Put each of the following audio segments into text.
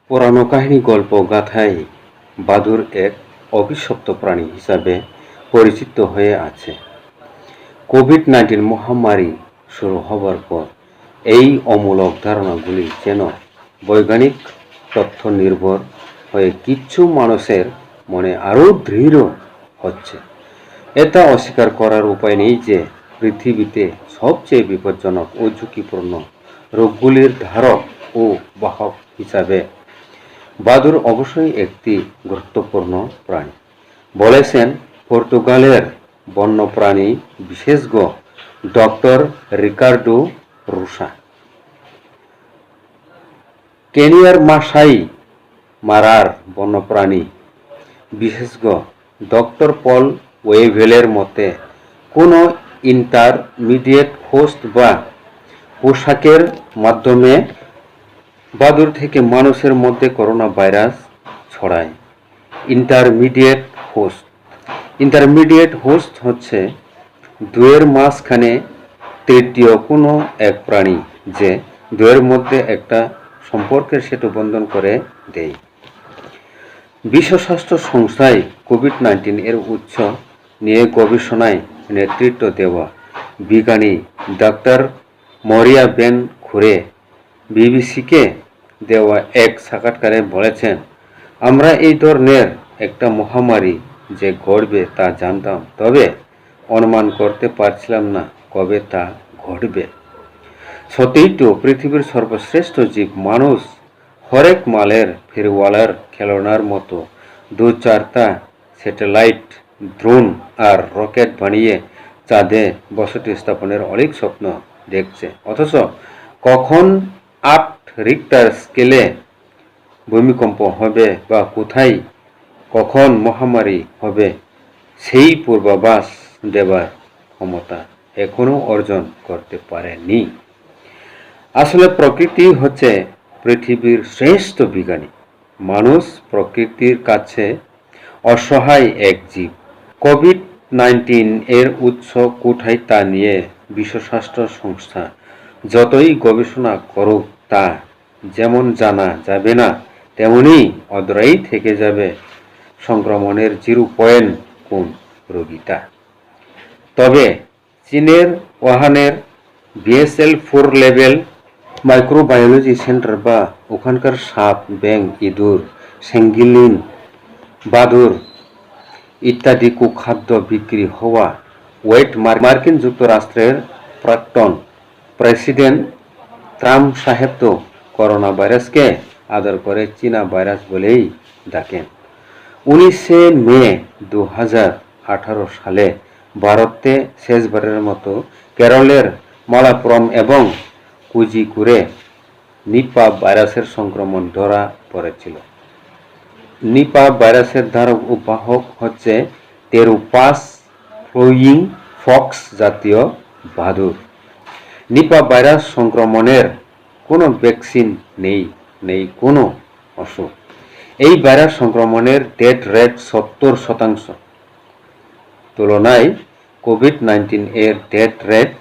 পুরানো কাহিনী গল্প গাথায় বাদুড় এক অভিশপ্ত প্রাণী হিসাবে পরিচিত হয়ে আছে। কোভিড-19 মহামারী শুরু হবার পর এই অমূলক ধারণাগুলি যেন বৈজ্ঞানিক তথ্য নির্ভর হয়ে কিছু মানুষের মনে আরও দৃঢ় হচ্ছে। এটা অস্বীকার করার উপায় নেই যে পৃথিবীতে সবচেয়ে বিপজ্জনক ও ঝুঁকিপূর্ণ রোগগুলির ধারক ও বাহক হিসাবে বাদুড় অবশ্যই একটি গুরুত্বপূর্ণ প্রাণী, বলেছেন পর্তুগালের বন্যপ্রাণী বিশেষজ্ঞ ডক্টর রিকার্ডো রুসা। কেনিয়ার মাসাই মারার বন্যপ্রাণী বিশেষজ্ঞ ডক্টর পল ওয়েভেলের মতে কোনো ইন্টারমিডিয়েট হোস্ট বা পোশাকের মাধ্যমে বাদুড় থেকে মানুষের মধ্যে করোনা ভাইরাস ছড়ায়। ইন্টারমিডিয়েট হোস্ট হচ্ছে দুয়ের মাঝখানে তৃতীয় কোনো এক প্রাণী, যে দুয়ের মধ্যে একটা সম্পর্কের সেতু বন্ধন করে দেয়। বিশ্ব স্বাস্থ্য সংস্থায় কোভিড-19 এর উৎস নিয়ে গবেষণায় নেতৃত্ব দেওয়া বিজ্ঞানী ডাক্তার মরিয়া বেন খুরে বিবিসিকে দেওয়া এক সাক্ষাৎকারে বলেছেন, আমরা এই ধরনের একটা মহামারী যে ঘটবে তা জানতাম, তবে অনুমান করতে পারছিলাম না কবে তা ঘটবে। সত্যিই তো পৃথিবীর সর্বশ্রেষ্ঠ জীব মানুষ হরেক মালের ফেরিওয়ালার খেলনার মতো দু চারটা স্যাটেলাইট, ড্রোন আর রকেট বানিয়ে চাঁদে বসতি স্থাপনের অনেক স্বপ্ন দেখছে, অথচ কখন 8 রিক্টার স্কেলে ভূমিকম্প হবে বা কোথায় কখন মহামারী হবে সেই পূর্বাভাস দেবার ক্ষমতা এখনো অর্জন করতে পারেনি। আসলে প্রকৃতি হচ্ছে পৃথিবীর শ্রেষ্ঠ বিজ্ঞানী। মানুষ প্রকৃতির কাছে অসহায় এক জীব। কোভিড-19 এর উৎস কোথায় তা নিয়ে বিশ্ব স্বাস্থ্য সংস্থা যতই গবেষণা করুক, তা যেমন জানা যাবে না, তেমনি অধরাই থেকে যাবে সংক্রমণের 0 কোন রোগীটা। তবে চীনের ওহানের BSL-4 লেভেল মাইক্রোবায়োলজি সেন্টার বা ওখানকার সাপ, ব্যাঙ, ইঁদুর, সেঙ্গিলিন, বাদুড় ইত্যাদি কুখাদ্য বিক্রি হওয়া ওয়েট মার্কিন যুক্তরাষ্ট্রের প্রাক্তন প্রেসিডেন্ট ট্রাম্প সাহেব তো করোনা ভাইরাসকে আদর করে চীনা ভাইরাস বলেই ডাকেন। 19 মে 2018 সালে ভারতে শেষবারের মতো কেরলের মালাপুরম এবং কোজিকুরে নিপা ভাইরাসের সংক্রমণ ধরা পড়েছিল। নিপা ভাইরাসের ধারক ও বাহক হচ্ছে টেরুপাস ফ্লোয়িং ফক্স জাতীয় বাদুড়। নিপা ভাইরাস সংক্রমণের কোনো ভ্যাকসিন নেই কোনো ওষুধ। এই ভাইরাস সংক্রমণের ডেথ রেট 70%, তুলনায় কোভিড-19 এর ডেথ রেট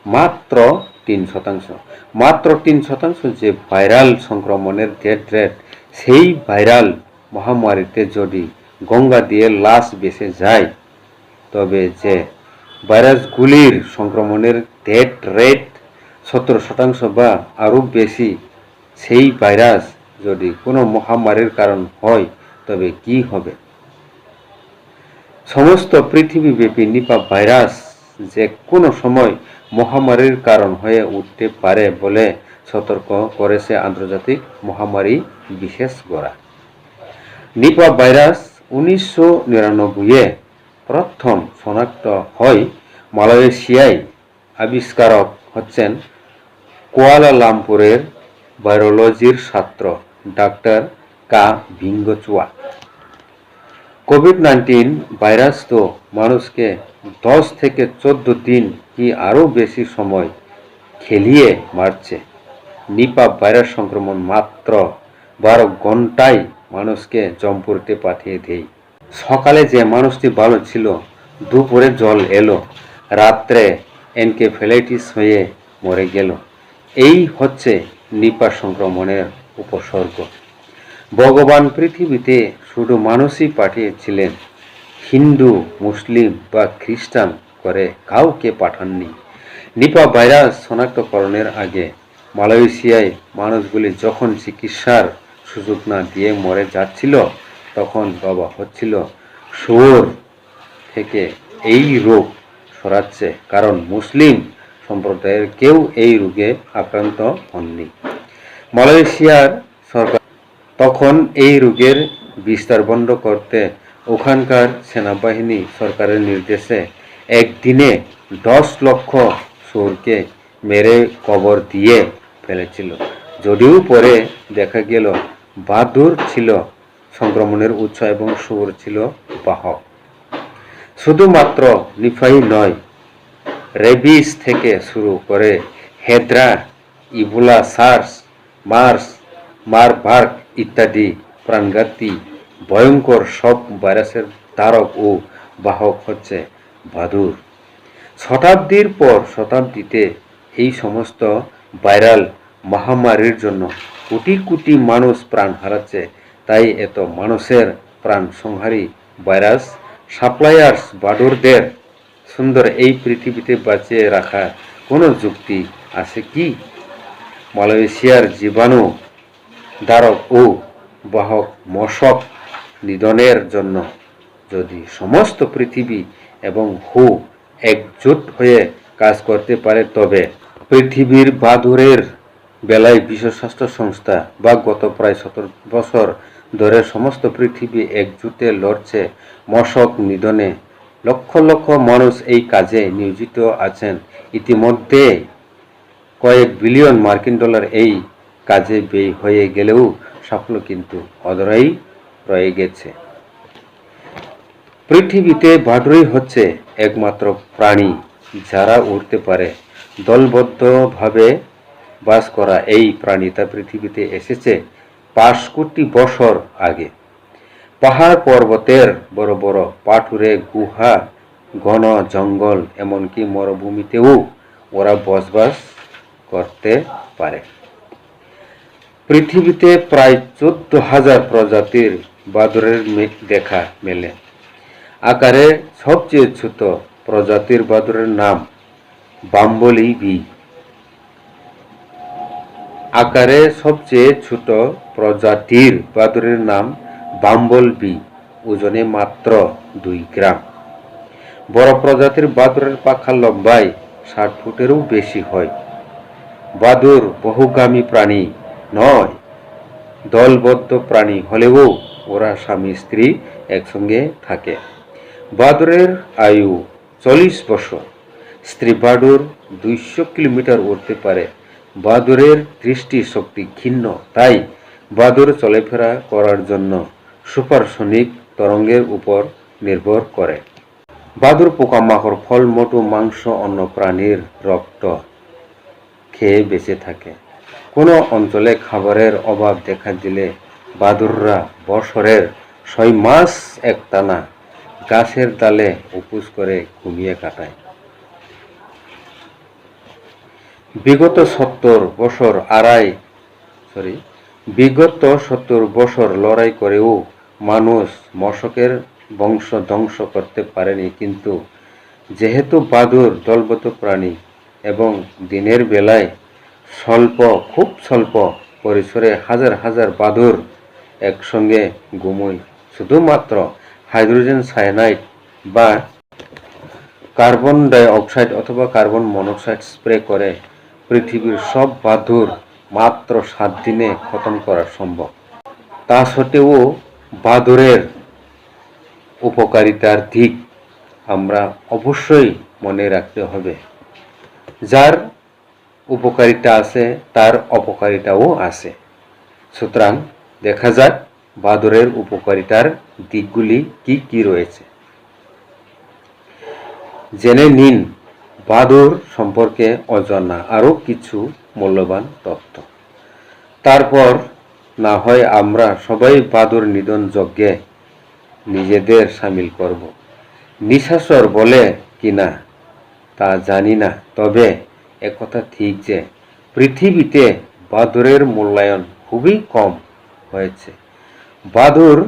মাত্র 3%। মাত্র 3% যে ভাইরাল সংক্রমণের ডেথ রেট, সেই ভাইরাল মহামারীতে যদি গঙ্গা দিয়ে লাশ বেঁচে যায়, তবে যে ভাইরাসগুলির সংক্রমণের ডেথ রেট 70% বা আরও বেশি, সেই ভাইরাস যদি কোনো মহামারীর কারণ হয় তবে কি হবে? সমস্ত পৃথিবীব্যাপী নিপা ভাইরাস যে কোনো সময় মহামারীর কারণ হয়ে উঠতে পারে বলে সতর্ক করেছে আন্তর্জাতিক মহামারী বিশেষজ্ঞরা। নিপা ভাইরাস 1999-এ প্রথম শনাক্ত হয় মালয়েশিয়ায়। আবিষ্কারক হচ্ছেন কুয়ালালামপুরের ভাইরোলজির ছাত্র ডাক্তার কা ভিঙ্গচুয়া। কোভিড-19 ভাইরাস তো মানুষকে 10 থেকে 14 দিন কি আরও বেশি সময় খেলিয়ে মারছে। নিপা ভাইরাস সংক্রমণ মাত্র 12 ঘন্টায় মানুষকে জমপুরতে পাঠিয়ে দেয়। সকালে যে মানুষটি ভালো ছিল, দুপুরে জল এলো, রাত্রে এনকেফেলাইটিস হয়ে মরে গেল। এই হচ্ছে নিপা সংক্রমণের উপসর্গ। ভগবান পৃথিবীতে শুধু মানুষই পাঠিয়েছিলেন, হিন্দু, মুসলিম বা খ্রিস্টান করে কাউকে পাঠাননি। নিপা ভাইরাস শনাক্তকরণের আগে মালয়েশিয়ায় মানুষগুলি যখন চিকিৎসার সুযোগ না দিয়ে মরে যাচ্ছিল, তখন ভাবা হচ্ছিল শুয়োর থেকে এই রোগ ছড়াচ্ছে, কারণ মুসলিম সম্প্রদায়ের কেউ এই রোগে আক্রান্ত হননি। মালয়েশিয়ার সরকার তখন এই রোগের বিস্তার বন্ধ করতে ওখানকার সেনাবাহিনী সরকারের নির্দেশে একদিনে 10 লক্ষ শুয়োরকে মেরে কবর দিয়ে ফেলেছিল। যদিও পরে দেখা গেল বাদুড় ছিল সংক্রমণের উৎস এবং শুয়োর ছিল বাহক। শুধুমাত্র নিপাই নয়, রেবিস থেকে শুরু করে হেদ্রা, ইবোলা, সার্স, মার্স, মারবার্গ ইত্যাদি প্রাণঘাতী ভয়ঙ্কর সব ভাইরাসের ধারক ও বাহক হচ্ছে বাদুড়। শতাব্দীর পর শতাব্দীতে এই সমস্ত ভাইরাল মহামারীর জন্য কোটি কোটি মানুষ প্রাণ হারাচ্ছে। তাই এত মানুষের প্রাণ সংহারী ভাইরাস সাপ্লায়ার্স বাদুড়দের সুন্দর এই পৃথিবীতে বাঁচিয়ে রাখার কোনো যুক্তি আছে কি? মালয়েশিয়ার জীবাণু ধারক ও বাহক মশক নিধনের জন্য যদি সমস্ত পৃথিবী এবং হু একজোট হয়ে কাজ করতে পারে, তবে পৃথিবীর বাদুড়ের বেলায় বিশ্ব স্বাস্থ্য সংস্থা বা গত প্রায় 17 বছর ধরে সমস্ত পৃথিবী একজোটে লড়ছে মশক নিধনে। লক্ষ লক্ষ মানুষ এই কাজে নিয়োজিত আছেন। ইতিমধ্যে কয়েক বিলিয়ন মার্কিন ডলার এই কাজে ব্যয় হয়ে গেলেও সাফল্য কিন্তু অধরাই রয়ে গেছে। পৃথিবীতে বাদুড়ই হচ্ছে একমাত্র প্রাণী যারা উড়তে পারে। দলবদ্ধভাবে বাস করা এই প্রাণীটা পৃথিবীতে এসেছে 5 কোটি বছর আগে। পাহাড় পর্বতের বড় বড় পাথুরে গুহা, ঘন জঙ্গল, এমনকি মরুভূমিতেও ওরা বসবাস করতে পারে। পৃথিবীতে প্রায় 14,000 প্রজাতির বাদুড়ের দেখা মেলে। আকারে সবচেয়ে ছোট প্রজাতির বাদুড়ের নাম বাম্বলি বি। আকারে সবচেয়ে ছোট প্রজাতির বাদুড়ের নাম বাম্বল বি, ওজনে মাত্র 2 গ্রাম। বড় প্রজাতির বাদুড়ের পাখা লম্বায় 60 ফুটেরও বেশি হয়। বাদুড় বহুগামী প্রাণী নয়, দলবদ্ধ প্রাণী হলেও ওরা স্বামী স্ত্রী একসঙ্গে থাকে। বাদুড়ের আয়ু 40 বছর। স্ত্রী বাদুড় 200 কিলোমিটার উড়তে পারে। বাদুড়ের দৃষ্টি শক্তি ক্ষীণ, তাই বাদুড় চলাফেরা করার জন্য সুপারসনিক তরঙ্গের উপর নির্ভর করে। বাদুড় পোকামাকড়, ফল, মধু, মাংস, অন্য প্রাণীর রক্ত খেয়ে বেঁচে থাকে। কোনো অঞ্চলে খাবারের অভাব দেখা দিলে বাদুড়রা বছরের 6 মাস একটানা গাছের ডালে উপোস করে ঘুমিয়ে কাটায়। বিগত 70 বছর লড়াই করেও মানুষ মশকের বংশ ধ্বংস করতে পারেনি। কিন্তু যেহেতু বাদুড় দলবদ্ধ প্রাণী এবং দিনের বেলায় খুব স্বল্প পরিসরে হাজার হাজার বাদুড় একসঙ্গে ঘুমোয়, শুধুমাত্র হাইড্রোজেন সায়ানাইড বা কার্বন ডাই অক্সাইড অথবা কার্বন মনোক্সাইড স্প্রে করে পৃথিবীর সব বাদুড় মাত্র 7 দিনে খতম করা সম্ভব। তা সত্ত্বেও বাদুড়ের উপকারিতার দিক আমরা অবশ্যই মনে রাখতে হবে। যার উপকারিতা আছে তার অপকারিতাও আছে। সুতরাং দেখা যাক বাদুড়ের উপকারিতার দিকগুলি কি কি রয়েছে। জেনে নিন বাদুড় সম্পর্কে অজানা আরও কিছু মূল্যবান তথ্য। তারপর না হয় আমরা সবাই বাদুড় নিধন যজ্ঞে নিজেদের সামিল করব। নিশাচর বলে কিনা তা জানি না, তবে একথা ঠিক যে পৃথিবীতে বাদুড়ের মূল্যায়ন খুবই কম হয়েছে। বাদুড়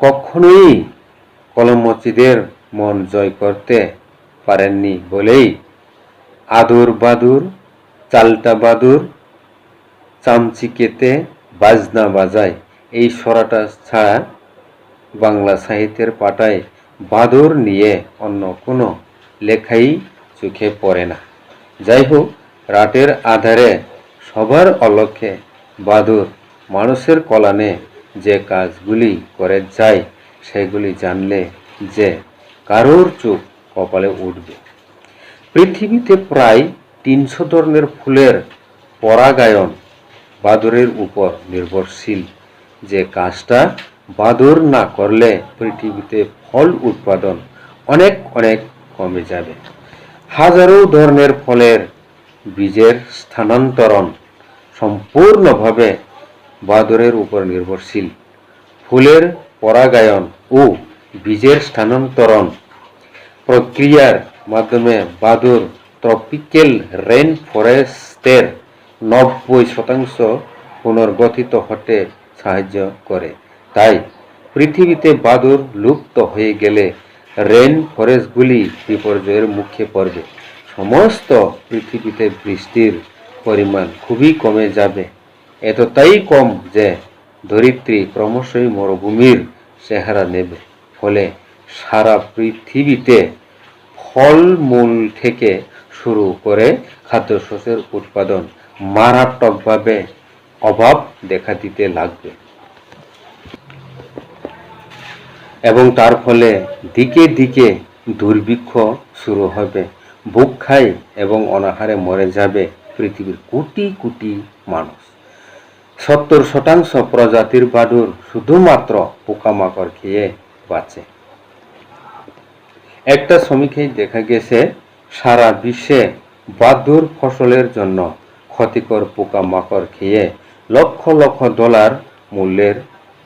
কখনোই কলমচিদের মন জয় করতে পারেননি বলেই আদুর বাদুর, চালটা বাদুর, চামচিকেতে বাজনা বাজায় এই ছড়াটা ছাড়া বাংলা সাহিত্যের পাতায় বাদুর নিয়ে অন্য কোনো লেখাই চোখে পড়ে না। যাই হোক, রাতের আধারে সবার অলক্ষ্যে বাদুর মানুষের কল্যাণে যে কাজগুলি করে যায় সেগুলি জানলে যে কারোর চোখ কপালে উঠবে। পৃথিবীতে প্রায় ৩০০ ধরনের ফুলের পরাগায়ন বাদুড়ের উপর নির্ভরশীল। যে কাজটা বাদুড় না করলে পৃথিবীতে ফল উৎপাদন অনেক অনেক কমে যাবে। হাজারো ধরনের ফলের বীজের স্থানান্তরণ সম্পূর্ণভাবে বাদুড়ের উপর নির্ভরশীল। ফুলের পরাগায়ন ও বীজের স্থানান্তরণ প্রক্রিয়ার মাধ্যমে বাদুড় ট্রপিক্যাল রেইন ফরেস্টের ৯০% পুনর্গঠিত হতে সাহায্য করে। তাই পৃথিবীতে বাদুড় লুপ্ত হয়ে গেলে রেইন ফরেস্টগুলি বিপর্যয়ের মুখে পড়বে। সমস্ত পৃথিবীতে বৃষ্টির পরিমাণ খুবই কমে যাবে, এতটাই কম যে ধরিত্রী ক্রমশই মরুভূমির চেহারা নেবে। ফলে সারা পৃথিবীতে ফলমূল থেকে শুরু করে খাদ্যশস্যের উৎপাদন মারাত্মকভাবে অভাব দেখা দিতে লাগবে এবং তার ফলে দিকে দিকে দুর্ভিক্ষ শুরু হবে। ভুকখাই এবং অনাহারে মরে যাবে পৃথিবীর কোটি কোটি মানুষ। ৭০% প্রজাতির বাদুড় শুধুমাত্র পোকামাকড় খেয়ে বাঁচে। একটা সমীক্ষায় দেখা গেছে সারা বিশ্বে বাদুড় ফসলের জন্য ক্ষতিকর পোকামাকড় খেয়ে লক্ষ লক্ষ ডলার মূল্যের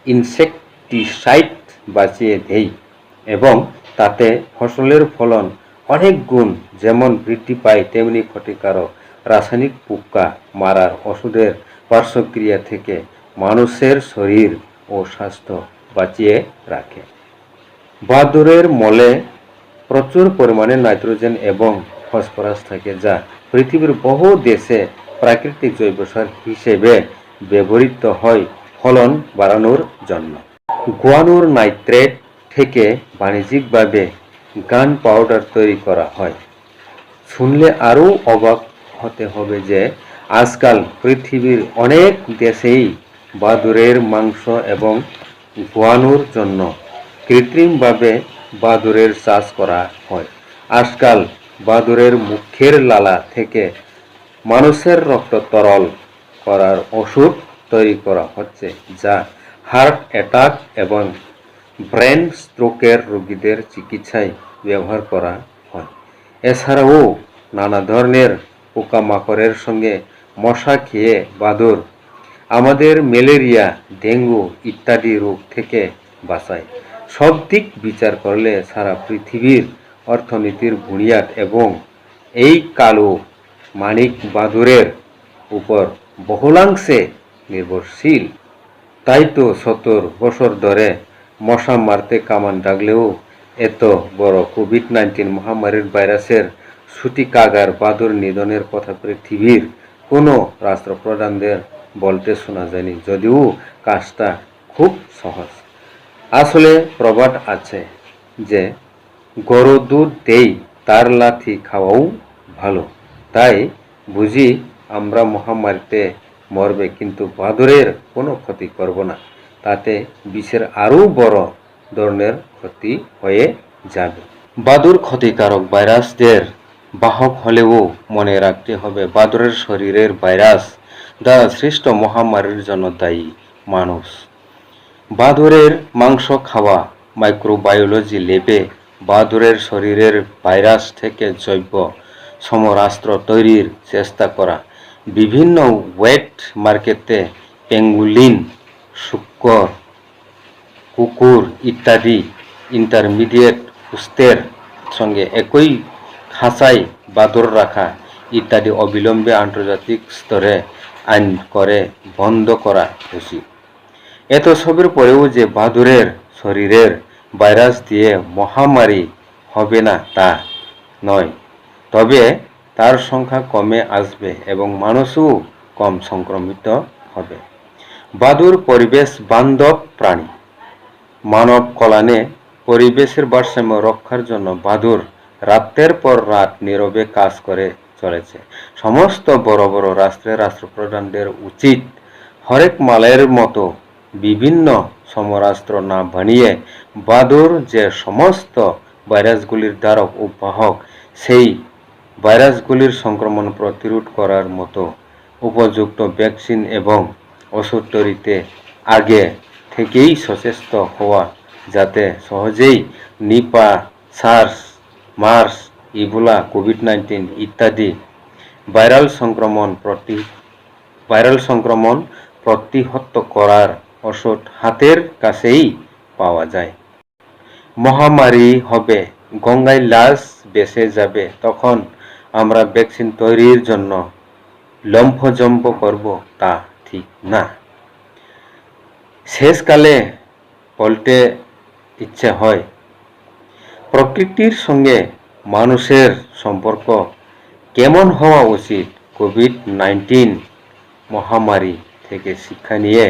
ইনসেকটিসাইড বাঁচিয়ে দেয় এবং তাতে ফসলের ফলন অনেক গুণ যেমন বৃদ্ধি পায়, তেমনি ক্ষতিকারক রাসায়নিক পোকা মারার ওষুধের পার্শ্বক্রিয়া থেকে মানুষের শরীর ও স্বাস্থ্য বাঁচিয়ে রাখে। বাদুড়ের মলে প্রচুর পরিমাণে নাইট্রোজেন এবং ফসফরাস থাকে, যা পৃথিবীর বহু দেশে প্রাকৃতিক জৈব সার হিসেবে ব্যবহৃত হয় ফলন বাড়ানোর জন্য। গুয়ানোর নাইট্রেট থেকে বাণিজ্যিকভাবে গান পাউডার তৈরি করা হয়। শুনলে আরও অবাক হতে হবে যে আজকাল পৃথিবীর অনেক দেশেই বাদুড়ের মাংস এবং গুয়ানোর জন্য কৃত্রিমভাবে বাদুড়ের চাষ করা হয়। আজকাল বাদুড়ের মুখের লালা থেকে মানুষের রক্ত তরল করার ওষুধ তৈরি করা হচ্ছে, যা হার্ট অ্যাটাক এবং ব্রেন স্ট্রোকের রোগীদের চিকিৎসায় ব্যবহার করা হয়। এছাড়াও নানা ধরনের পোকামাকড়ের সঙ্গে মশা খেয়ে বাদুড় আমাদের ম্যালেরিয়া, ডেঙ্গু ইত্যাদি রোগ থেকে বাঁচায়। সব দিক বিচার করলে সারা পৃথিবীর অর্থনীতির বুনিয়াদ এবং এই কালো মানিক বাদুড়ের উপর বহুলাংশে নির্ভরশীল। তাই তো ৭০ বছর ধরে মশা মারতে কামান ডাকলেও এত বড় কোভিড-19 মহামারীর ভাইরাসের ছুটি কাগার বাদুড় নিধনের কথা পৃথিবীর কোনো রাষ্ট্রপ্রধানদের বলতে শোনা যায়নি, যদিও কাজটা খুব সহজ। আসলে প্রবাদ আছে যে গরু দুধ দেই তার লাথি খাওয়াও ভালো। তাই বুঝি আমরা মহামারীতে মরবে কিন্তু বাদুড়ের কোনো ক্ষতি করব না, তাতে বিশ্বের আরও বড় ধরনের ক্ষতি হয়ে যাবে। বাদুড় ক্ষতিকারক ভাইরাসদের বাহক হলেও মনে রাখতে হবে বাদুড়ের শরীরের ভাইরাস দ্বারা সৃষ্ট মহামারীর জন্য দায়ী মানুষ। বাদুড়ের মাংস খাওয়া, মাইক্রোবায়োলজি ল্যাবে বাদুড়ের শরীরের ভাইরাস থেকে জৈব সমরাস্ত্র তৈরির চেষ্টা করা, বিভিন্ন ওয়েট মার্কেটে পেঙ্গুলিন, শূকর, কুকুর ইত্যাদি ইন্টারমিডিয়েট হোস্টের সঙ্গে একই খাঁচায় বাদুড় রাখা ইত্যাদি অবিলম্বে আন্তর্জাতিক স্তরে আইন করে বন্ধ করা উচিত। এত সবের পরেও যে বাদুড়ের শরীরের ভাইরাস দিয়ে মহামারী হবে না তা নয়, তবে তার সংখ্যা কমে আসবে এবং মানুষও কম সংক্রমিত হবে। বাদুড় পরিবেশ বান্ধব প্রাণী। মানব কল্যাণে পরিবেশের ভারসাম্য রক্ষার জন্য বাদুড় রাতের পর রাত নীরবে কাজ করে চলেছে। সমস্ত বড় বড় রাষ্ট্রপ্রধানদের উচিত হরেক মালের মতো বিভিন্ন সমরাস্ত্র না বানিয়ে বাদুড় যে সমস্ত ভাইরাসগুলির ধারক ও বাহক, সেই ভাইরাসগুলির সংক্রমণ প্রতিরোধ করার মতো উপযুক্ত ভ্যাকসিন এবং ওষুধ তৈরিতে আগে থেকেই সচেষ্ট হওয়া, যাতে সহজেই নিপা, সার্স, মার্স, ইবোলা, কোভিড-19 ইত্যাদি ভাইরাল সংক্রমণ প্রতিহত করার ওষুধ হাতের কাছেই পাওয়া যায়। মহামারী হবে, গঙ্গায় লাশ ভেসে যাবে, তখন আমরা ভ্যাকসিন তৈরির জন্য লম্ফজম্প করব, তা ঠিক না। শেষকালে বলতে ইচ্ছে হয়, প্রকৃতির সঙ্গে মানুষের সম্পর্ক কেমন হওয়া উচিত। কোভিড-19 মহামারী থেকে শিক্ষা নিয়ে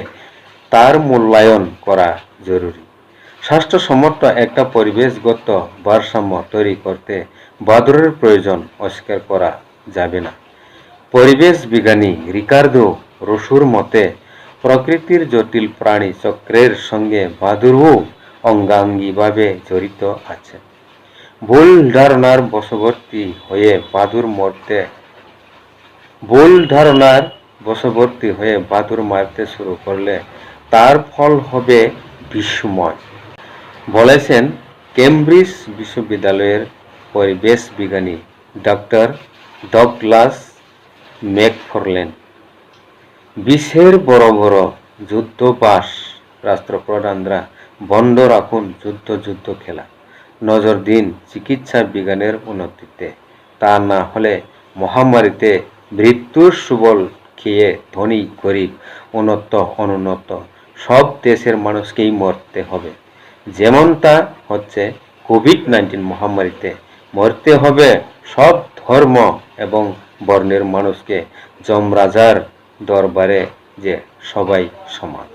তার মূল্যায়ন করা জরুরি। স্বাস্থ্যসম্মত একটা পরিবেশগত ভারসাম্য তৈরি করতে বাদুড়ের প্রয়োজন অস্বীকার করা যাবে না। পরিবেশ বিজ্ঞানী রিকার্দো রুসোর মতে, প্রকৃতির জটিল প্রাণী চক্রের সঙ্গে বাদুড়ও অঙ্গাঙ্গিভাবে জড়িত আছে। ভুল ধারণার বশবর্তী হয়ে বাদুড় মারতে শুরু করলে তার ফল হবে বিস্ময়, বলেছেন কেমব্রিজ বিশ্ববিদ্যালয়ের পরিবেশ বিজ্ঞানী ডক্টর ডগলাস ম্যাকফারলেন। বিশ্বের বড় বড় যুদ্ধবাজ রাষ্ট্রপ্রধানরা বন্ধ রাখুন যুদ্ধ খেলা, নজর দিন চিকিৎসা বিজ্ঞানের উন্নতিতে, তা না হলে মহামারীতে মৃত্যুর সুবল খেয়ে ধনী গরিব, উন্নত অনুন্নত সব দেশের মানুষকেই মরতে হবে। যেমনটা হচ্ছে কোভিড-19 মহামারীতে মরতে হবে সব ধর্ম এবং বর্ণের মানুষকে। যমরাজার দরবারে যে সবাই সমান।